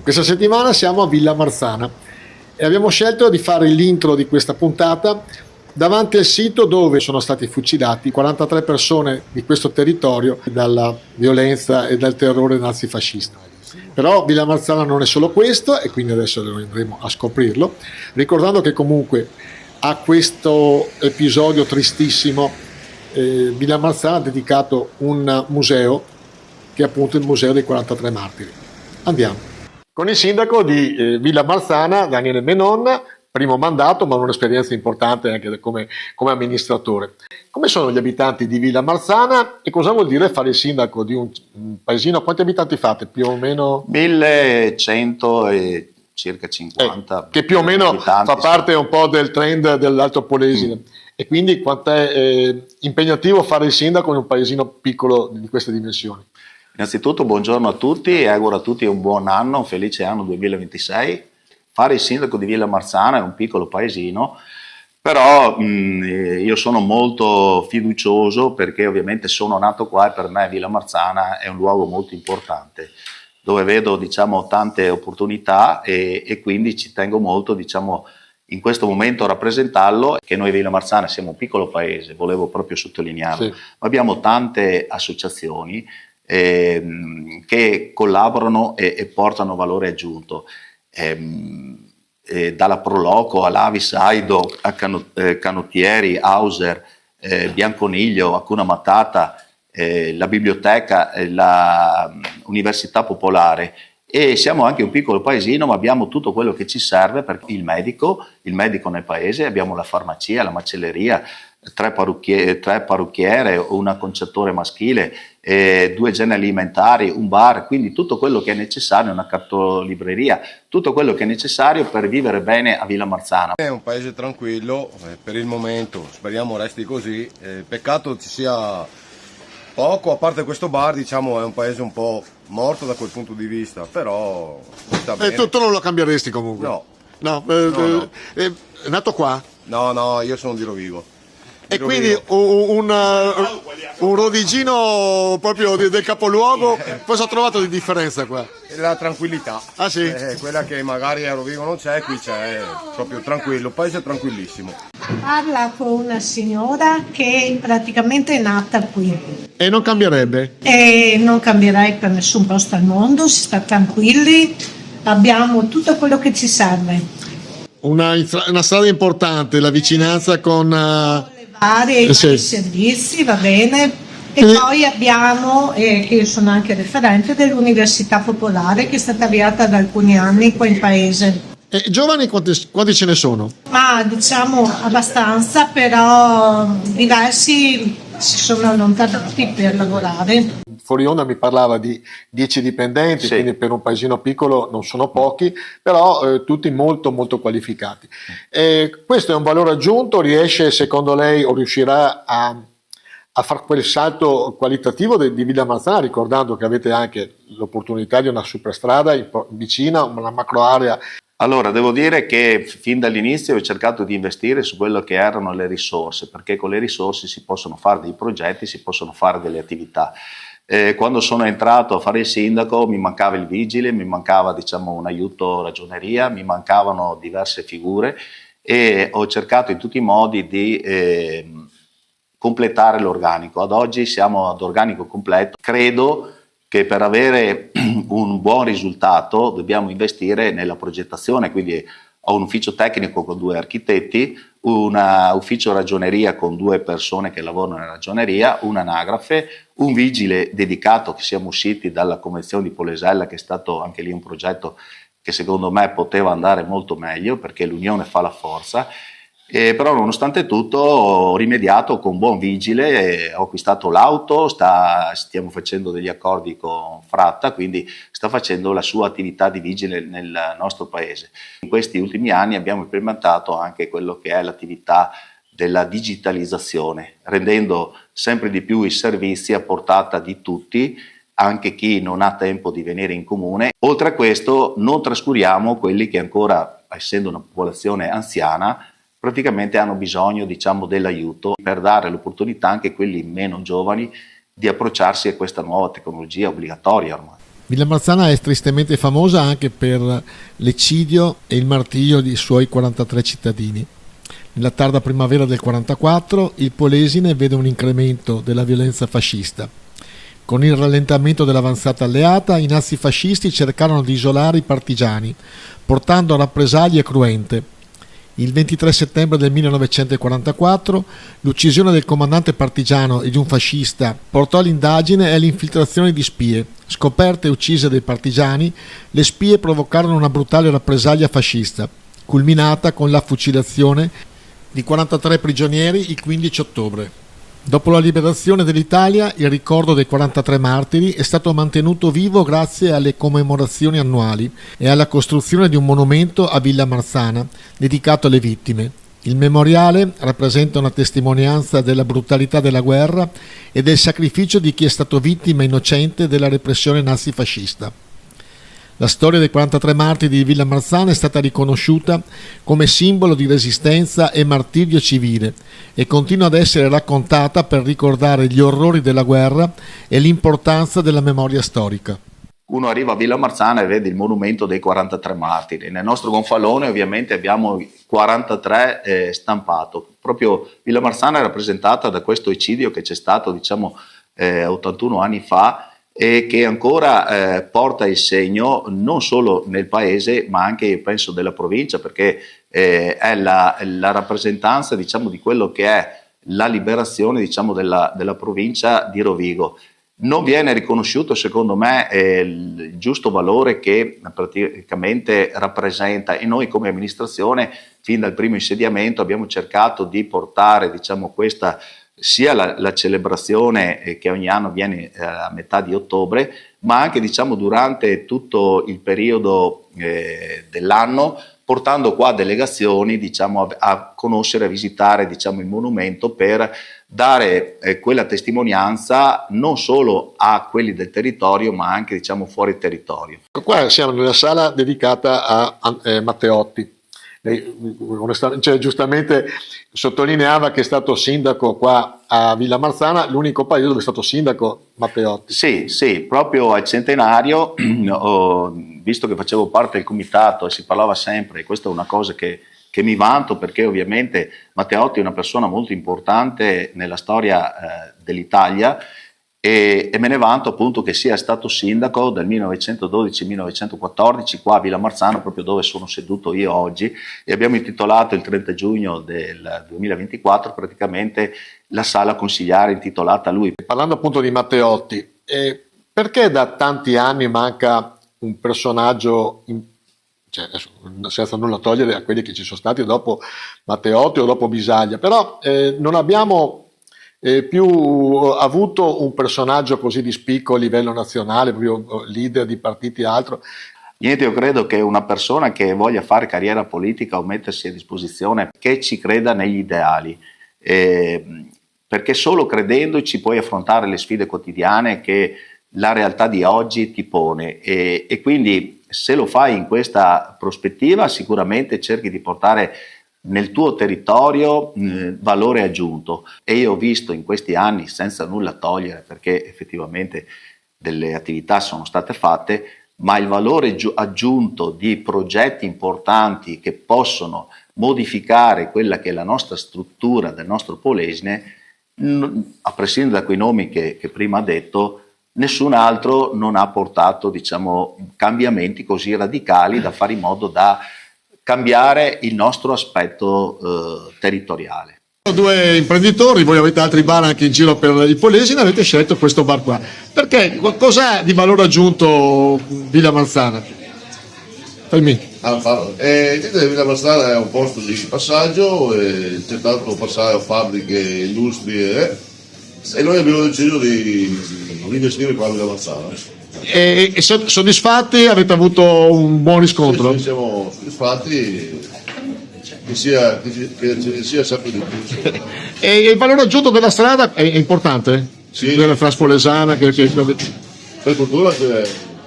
Questa settimana siamo a Villa Marzana e abbiamo scelto di fare l'intro di questa puntata davanti al sito dove sono stati fucilati 43 persone di questo territorio dalla violenza e dal terrore nazifascista. Però Villa Marzana non è solo questo e quindi adesso andremo a scoprirlo, ricordando che comunque a questo episodio tristissimo Villa Marzana ha dedicato un museo che è appunto il Museo dei 43 Martiri. Andiamo. Con il sindaco di Villa Marzana, Daniele Menon, primo mandato, ma un'esperienza importante anche come amministratore. Come sono gli abitanti di Villa Marzana e cosa vuol dire fare il sindaco di un paesino? Quanti abitanti fate? Più o meno? 1100 e circa 50. Che più o meno fa parte un po' del trend dell'Alto Polesine. E quindi quanto è impegnativo fare il sindaco in un paesino piccolo di queste dimensioni? Innanzitutto buongiorno a tutti e auguro a tutti un buon anno, un felice anno 2026. Fare il sindaco di Villa Marzana è un piccolo paesino, però io sono molto fiducioso perché ovviamente sono nato qua e per me Villa Marzana è un luogo molto importante dove vedo tante opportunità e quindi ci tengo molto in questo momento a rappresentarlo, che noi Villa Marzana siamo un piccolo paese, volevo proprio sottolinearlo, sì. Ma abbiamo tante associazioni che collaborano e portano valore aggiunto, dalla Proloco all'Avis Aido a Canottieri, Hauser, Bianconiglio, Hakuna Matata, la biblioteca, la Università Popolare, e siamo anche un piccolo paesino ma abbiamo tutto quello che ci serve per il medico nel paese, abbiamo la farmacia, la macelleria, tre parrucchiere, un acconciatore maschile, 2 generi alimentari, un bar, quindi tutto quello che è necessario, una cartolibreria, tutto quello che è necessario per vivere bene a Villa Marzana. È un paese tranquillo per il momento, speriamo resti così, peccato ci sia poco, a parte questo bar è un paese un po' morto da quel punto di vista, però sta bene. Tu non lo cambieresti comunque? No. No. È nato qua? No, io sono di Rovigo. E quindi un rodigino proprio del capoluogo, cosa ha trovato di differenza qua? La tranquillità. Ah sì? Quella che magari a Rovigo non c'è, qui c'è, proprio tranquillo, il paese è tranquillissimo. Parla con una signora che praticamente è nata qui. E non cambierebbe? E non cambierei per nessun posto al mondo, si sta tranquilli, abbiamo tutto quello che ci serve. Una strada importante, la vicinanza con i servizi, va bene, e poi abbiamo, io sono anche referente dell'Università Popolare che è stata avviata da alcuni anni qua in paese. E giovani quanti ce ne sono? Ma abbastanza, però diversi si sono allontanati per lavorare. Fuori onda mi parlava di 10 dipendenti, sì. Quindi per un paesino piccolo non sono pochi, però tutti molto molto qualificati. Questo è un valore aggiunto, riesce secondo lei o riuscirà a fare quel salto qualitativo di Villa Marzana, ricordando che avete anche l'opportunità di una superstrada vicina, una macro area. Allora, devo dire che fin dall'inizio ho cercato di investire su quello che erano le risorse, perché con le risorse si possono fare dei progetti, si possono fare delle attività. Quando sono entrato a fare il sindaco mi mancava il vigile, mi mancava un aiuto ragioneria, mi mancavano diverse figure e ho cercato in tutti i modi di completare l'organico. Ad oggi siamo ad organico completo. Credo che per avere un buon risultato dobbiamo investire nella progettazione, quindi ho un ufficio tecnico con 2 architetti, un ufficio ragioneria con 2 persone che lavorano in ragioneria, un'anagrafe, un vigile dedicato, che siamo usciti dalla Convenzione di Polesella, che è stato anche lì un progetto che secondo me poteva andare molto meglio perché l'unione fa la forza. Però nonostante tutto ho rimediato con buon vigile, ho acquistato l'auto, stiamo facendo degli accordi con Fratta, quindi sta facendo la sua attività di vigile nel nostro paese. In questi ultimi anni abbiamo implementato anche quello che è l'attività della digitalizzazione, rendendo sempre di più i servizi a portata di tutti, anche chi non ha tempo di venire in comune. Oltre a questo non trascuriamo quelli che ancora, essendo una popolazione anziana, praticamente hanno bisogno dell'aiuto per dare l'opportunità anche a quelli meno giovani di approcciarsi a questa nuova tecnologia obbligatoria ormai. Villamarzana è tristemente famosa anche per l'eccidio e il martirio dei suoi 43 cittadini. Nella tarda primavera del 44 il Polesine vede un incremento della violenza fascista. Con il rallentamento dell'avanzata alleata, i nazifascisti cercarono di isolare i partigiani, portando a rappresaglie cruente. Il 23 settembre del 1944 l'uccisione del comandante partigiano e di un fascista portò all'indagine e all'infiltrazione di spie. Scoperte e uccise dai partigiani, le spie provocarono una brutale rappresaglia fascista, culminata con la fucilazione di 43 prigionieri il 15 ottobre. Dopo la liberazione dell'Italia, il ricordo dei 43 martiri è stato mantenuto vivo grazie alle commemorazioni annuali e alla costruzione di un monumento a Villamarzana dedicato alle vittime. Il memoriale rappresenta una testimonianza della brutalità della guerra e del sacrificio di chi è stato vittima innocente della repressione nazifascista. La storia dei 43 martiri di Villamarzana è stata riconosciuta come simbolo di resistenza e martirio civile e continua ad essere raccontata per ricordare gli orrori della guerra e l'importanza della memoria storica. Uno arriva a Villamarzana e vede il monumento dei 43 martiri. Nel nostro gonfalone ovviamente abbiamo 43 stampato. Proprio Villamarzana è rappresentata da questo eccidio che c'è stato 81 anni fa e che ancora porta il segno non solo nel paese ma anche penso della provincia, perché è la rappresentanza di quello che è la liberazione della provincia di Rovigo. Non viene riconosciuto secondo me il giusto valore che praticamente rappresenta, e noi come amministrazione fin dal primo insediamento abbiamo cercato di portare questa sia la celebrazione che ogni anno avviene a metà di ottobre, ma anche durante tutto il periodo dell'anno, portando qua delegazioni a conoscere, a visitare il monumento per dare quella testimonianza non solo a quelli del territorio ma anche fuori territorio. Qua siamo nella sala dedicata a Matteotti. Lei giustamente sottolineava che è stato sindaco qua a Villamarzana, l'unico paese dove è stato sindaco Matteotti. Sì, proprio al centenario, visto che facevo parte del comitato e si parlava sempre, e questa è una cosa che mi vanto, perché ovviamente Matteotti è una persona molto importante nella storia dell'Italia, e me ne vanto appunto che sia stato sindaco dal 1912-1914 qua a Villamarzana, proprio dove sono seduto io oggi, e abbiamo intitolato il 30 giugno del 2024 praticamente la sala consigliare intitolata a lui. Parlando appunto di Matteotti, perché da tanti anni manca un personaggio senza nulla togliere a quelli che ci sono stati dopo Matteotti o dopo Bisaglia, però non abbiamo più avuto un personaggio così di spicco a livello nazionale, proprio leader di partiti e altro? Niente, io credo che una persona che voglia fare carriera politica o mettersi a disposizione, che ci creda negli ideali, perché solo credendoci puoi affrontare le sfide quotidiane che la realtà di oggi ti pone, e quindi se lo fai in questa prospettiva sicuramente cerchi di portare nel tuo territorio valore aggiunto. E io ho visto in questi anni, senza nulla togliere, perché effettivamente delle attività sono state fatte, ma il valore aggiunto di progetti importanti che possono modificare quella che è la nostra struttura del nostro Polesine, a prescindere da quei nomi che prima ha detto, nessun altro non ha portato cambiamenti così radicali da fare in modo da cambiare il nostro aspetto territoriale. Due imprenditori, voi avete altri bar anche in giro per il Polesine, avete scelto questo bar qua. Perché? Cos'è di valore aggiunto Villamarzana? Il Villamarzana è un posto di passaggio, c'è tanto passare a fabbriche, industrie, e noi abbiamo deciso di investire qua a Villamarzana. E soddisfatti? Avete avuto un buon riscontro? Sì, siamo soddisfatti, che ce ne sia sempre di più. E il valore aggiunto della strada è importante? Sì. Della Transpolesana Per fortuna c'è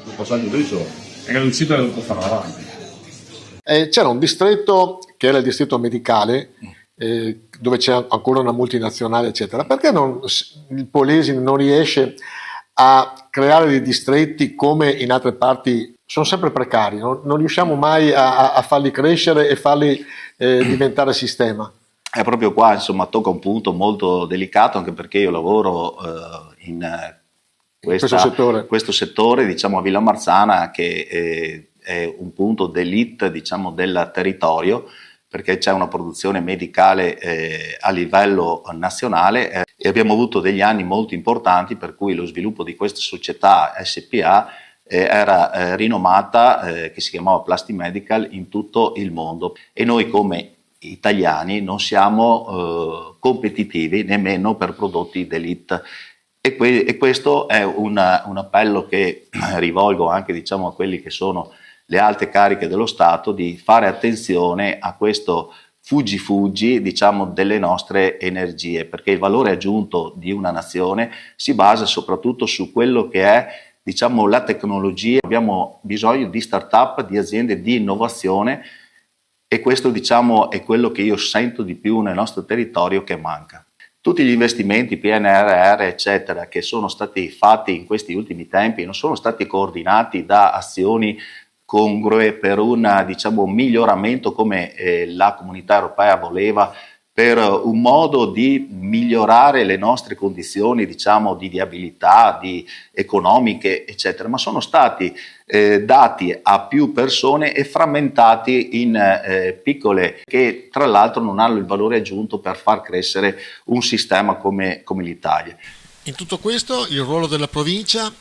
un passaggio briciolo. È riuscito a fare avanti. C'era un distretto che era il distretto medicale, dove c'è ancora una multinazionale eccetera. Perché il Polesine non riesce a creare dei distretti come in altre parti sono sempre precari, non riusciamo mai a farli crescere e farli diventare sistema. È proprio qua, insomma, tocca un punto molto delicato, anche perché io lavoro in questo settore, diciamo, a Villamarzana, che è un punto d'élite, diciamo, del territorio, perché c'è una produzione medicale a livello nazionale e abbiamo avuto degli anni molto importanti per cui lo sviluppo di questa società SPA era rinomata, che si chiamava Plastimedical, in tutto il mondo, e noi come italiani non siamo competitivi nemmeno per prodotti d'élite. E questo è un appello che rivolgo anche, diciamo, a quelli che sono le alte cariche dello Stato, di fare attenzione a questo fuggi, diciamo, delle nostre energie, perché il valore aggiunto di una nazione si basa soprattutto su quello che è, diciamo, la tecnologia. Abbiamo bisogno di start-up, di aziende di innovazione, e questo, diciamo, è quello che io sento di più nel nostro territorio che manca. Tutti gli investimenti PNRR, eccetera, che sono stati fatti in questi ultimi tempi non sono stati coordinati da azioni congrue per un, diciamo, miglioramento come la Comunità Europea voleva, per un modo di migliorare le nostre condizioni, diciamo, di viabilità, di economiche, eccetera, ma sono stati dati a più persone e frammentati in piccole, che tra l'altro non hanno il valore aggiunto per far crescere un sistema come l'Italia. In tutto questo il ruolo della provincia?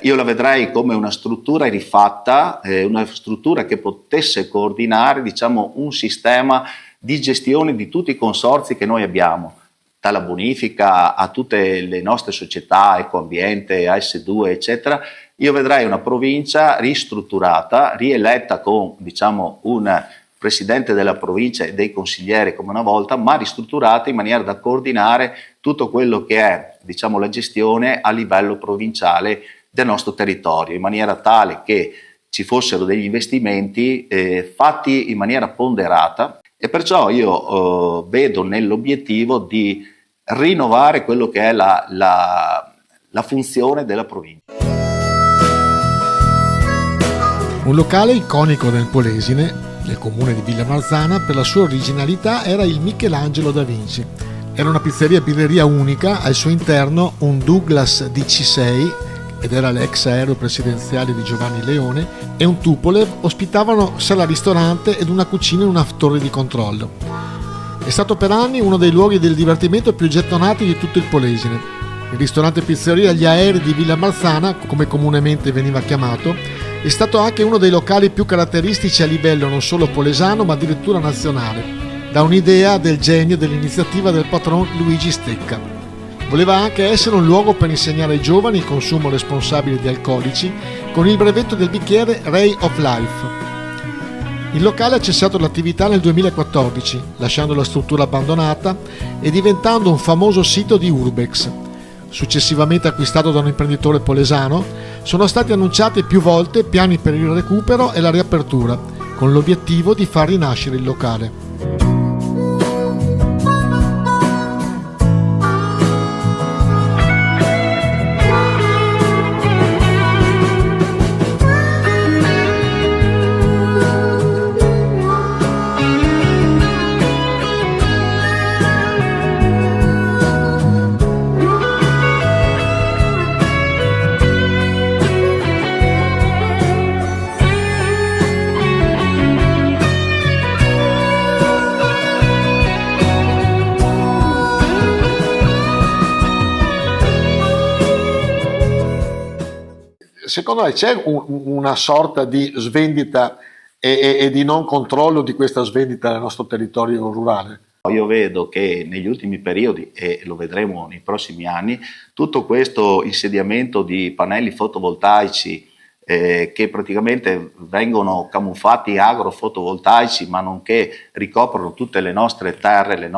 Io la vedrei come una struttura rifatta, una struttura che potesse coordinare, diciamo, un sistema di gestione di tutti i consorzi che noi abbiamo, dalla bonifica a tutte le nostre società, Ecoambiente, AS2, eccetera. Io vedrei una provincia ristrutturata, rieletta con, diciamo, un presidente della provincia e dei consiglieri come una volta, ma ristrutturata in maniera da coordinare tutto quello che è, diciamo, la gestione a livello provinciale del nostro territorio, in maniera tale che ci fossero degli investimenti fatti in maniera ponderata, e perciò io vedo nell'obiettivo di rinnovare quello che è la funzione della provincia. Un locale iconico del Polesine, nel comune di Villamarzana, per la sua originalità era il Michelangelo da Vinci. Era una pizzeria-birreria unica, al suo interno un Douglas DC-6, ed era l'ex aereo presidenziale di Giovanni Leone, e un Tupolev ospitavano sala-ristorante ed una cucina e una torre di controllo. È stato per anni uno dei luoghi del divertimento più gettonati di tutto il Polesine. Il ristorante pizzeria Gli Aeri di Villamarzana, come comunemente veniva chiamato, è stato anche uno dei locali più caratteristici a livello non solo polesano ma addirittura nazionale, da un'idea del genio dell'iniziativa del patron Luigi Stecca. Voleva anche essere un luogo per insegnare ai giovani il consumo responsabile di alcolici con il brevetto del bicchiere Ray of Life. Il locale ha cessato l'attività nel 2014, lasciando la struttura abbandonata e diventando un famoso sito di Urbex. Successivamente acquistato da un imprenditore polesano, sono stati annunciati più volte piani per il recupero e la riapertura, con l'obiettivo di far rinascere il locale. Secondo lei c'è una sorta di svendita e di non controllo di questa svendita nel nostro territorio rurale? Io vedo che negli ultimi periodi, e lo vedremo nei prossimi anni, tutto questo insediamento di pannelli fotovoltaici che praticamente vengono camuffati agrofotovoltaici, ma nonché ricoprono tutte le nostre terre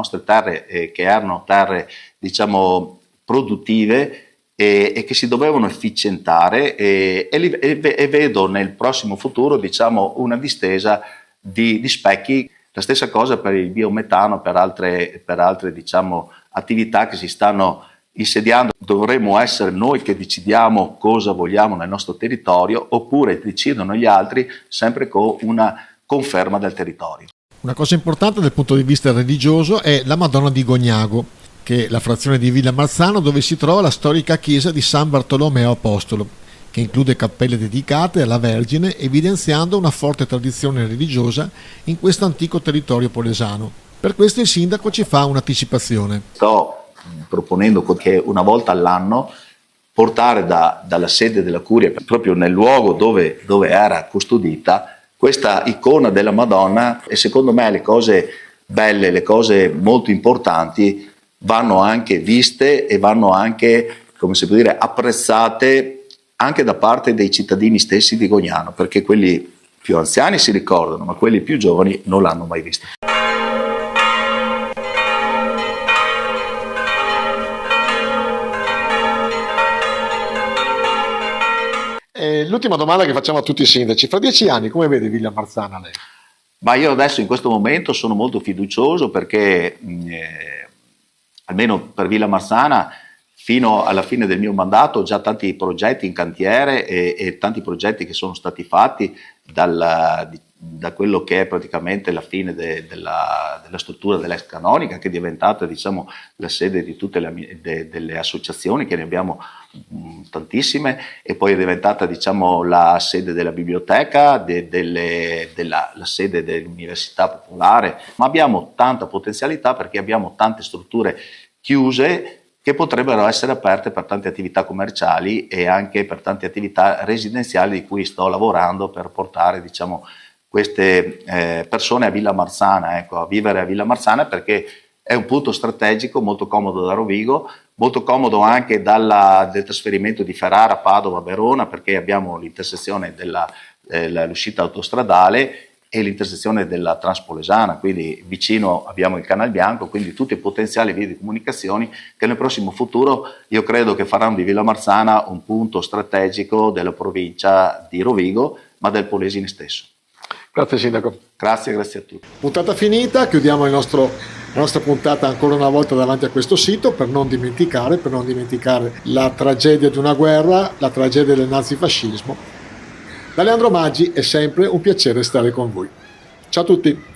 che erano terre, diciamo, produttive, e che si dovevano efficientare, e vedo nel prossimo futuro, diciamo, una distesa di specchi. La stessa cosa per il biometano, per altre diciamo, attività che si stanno insediando dovremmo essere noi che decidiamo cosa vogliamo nel nostro territorio, oppure decidono gli altri, sempre con una conferma del territorio. Una cosa importante dal punto di vista religioso è la Madonna di Gognago, che è la frazione di Villa Marzano dove si trova la storica chiesa di San Bartolomeo Apostolo, che include cappelle dedicate alla Vergine, evidenziando una forte tradizione religiosa in questo antico territorio polesano. Per questo il sindaco ci fa un'anticipazione. Sto proponendo che una volta all'anno portare dalla sede della Curia, proprio nel luogo dove era custodita, questa icona della Madonna, e secondo me le cose belle, le cose molto importanti vanno anche viste e vanno anche, come si può dire, apprezzate anche da parte dei cittadini stessi di Gognano, perché quelli più anziani si ricordano, ma quelli più giovani non l'hanno mai vista. L'ultima domanda che facciamo a tutti i sindaci: fra 10 anni come vede Villa Marzana lei? Ma io adesso in questo momento sono molto fiducioso perché almeno per Villa Marzana fino alla fine del mio mandato ho già tanti progetti in cantiere e tanti progetti che sono stati fatti da quello che è praticamente la fine della struttura dell'ex canonica, che è diventata, diciamo, la sede di tutte delle associazioni, che ne abbiamo tantissime, e poi è diventata, diciamo, la sede della biblioteca, la sede dell'università popolare, ma abbiamo tanta potenzialità perché abbiamo tante strutture chiuse che potrebbero essere aperte per tante attività commerciali e anche per tante attività residenziali di cui sto lavorando per portare, diciamo, queste persone a Villa Marzana, ecco, a vivere a Villa Marzana, perché è un punto strategico, molto comodo da Rovigo, molto comodo anche del trasferimento di Ferrara, Padova, Verona, perché abbiamo l'intersezione dell'uscita autostradale e l'intersezione della Transpolesana, quindi vicino abbiamo il Canal Bianco, quindi tutte potenziali vie di comunicazioni che nel prossimo futuro io credo che faranno di Villa Marzana un punto strategico della provincia di Rovigo, ma del Polesine stesso. Grazie sindaco. Grazie a tutti. Puntata finita, chiudiamo la nostra puntata ancora una volta davanti a questo sito per non dimenticare la tragedia di una guerra, la tragedia del nazifascismo. Da Leandro Maggi è sempre un piacere stare con voi. Ciao a tutti.